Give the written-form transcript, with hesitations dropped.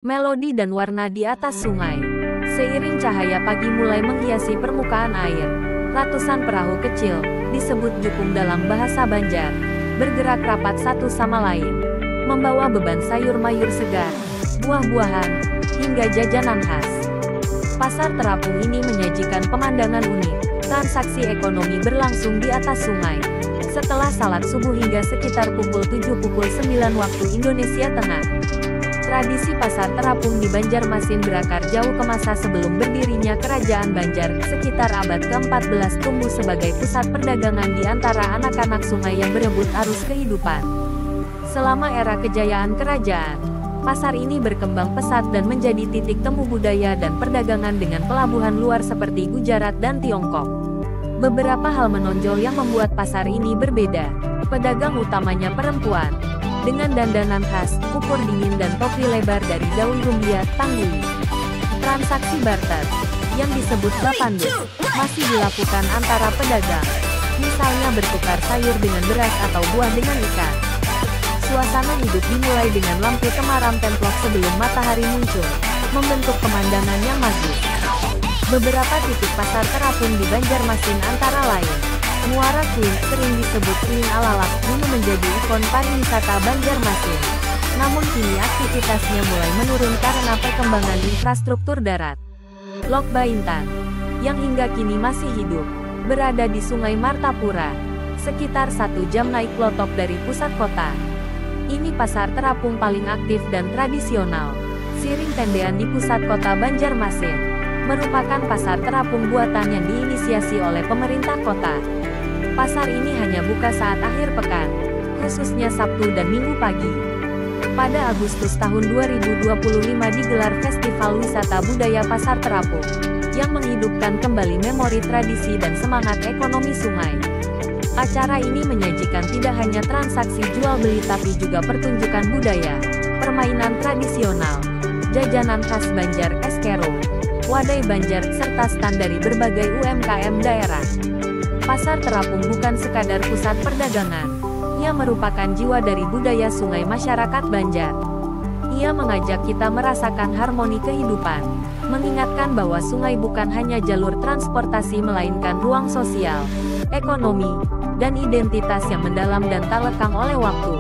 melodi dan warna di atas sungai. Seiring cahaya pagi mulai menghiasi permukaan air, ratusan perahu kecil, disebut jukung dalam bahasa Banjar, bergerak rapat satu sama lain, membawa beban sayur mayur segar, buah-buahan, hingga jajanan khas. Pasar terapung ini menyajikan pemandangan unik, transaksi ekonomi berlangsung di atas sungai. Setelah salat subuh hingga sekitar pukul 7-9 waktu Indonesia Tengah. Tradisi pasar terapung di Banjarmasin berakar jauh ke masa sebelum berdirinya Kerajaan Banjar, sekitar abad ke-14 tumbuh sebagai pusat perdagangan di antara anak-anak sungai yang berebut arus kehidupan. Selama era kejayaan kerajaan, pasar ini berkembang pesat dan menjadi titik temu budaya dan perdagangan dengan pelabuhan luar seperti Gujarat dan Tiongkok. Beberapa hal menonjol yang membuat pasar ini berbeda. Pedagang utamanya perempuan, dengan dandanan khas, ukur dingin dan topi lebar dari daun rumbia, tangguli. Transaksi barter, yang disebut bapandus, masih dilakukan antara pedagang. Misalnya bertukar sayur dengan beras atau buah dengan ikan. Suasana hidup dimulai dengan lampu temaram templok sebelum matahari muncul, membentuk pemandangan yang magis. Beberapa titik pasar terapung di Banjarmasin antara lain, Muara Queen, sering disebut Queen Alalak, dulu menjadi ikon pariwisata Banjarmasin. Namun kini aktivitasnya mulai menurun karena perkembangan infrastruktur darat. Lok Baintan, yang hingga kini masih hidup, berada di Sungai Martapura, sekitar 1 jam naik klotok dari pusat kota. Ini pasar terapung paling aktif dan tradisional. Siring Tendean di pusat kota Banjarmasin, merupakan pasar terapung buatan yang diinisiasi oleh pemerintah kota. Pasar ini hanya buka saat akhir pekan, khususnya Sabtu dan Minggu pagi. Pada Agustus tahun 2025 digelar Festival Wisata Budaya Pasar Terapung, yang menghidupkan kembali memori tradisi dan semangat ekonomi sungai. Acara ini menyajikan tidak hanya transaksi jual-beli tapi juga pertunjukan budaya, permainan tradisional, jajanan khas Banjar, eskero, wadai Banjar, serta stand dari berbagai UMKM daerah. Pasar terapung bukan sekadar pusat perdagangan, ia merupakan jiwa dari budaya sungai masyarakat Banjar. Ia mengajak kita merasakan harmoni kehidupan, mengingatkan bahwa sungai bukan hanya jalur transportasi melainkan ruang sosial, ekonomi, dan identitas yang mendalam dan tak lekang oleh waktu.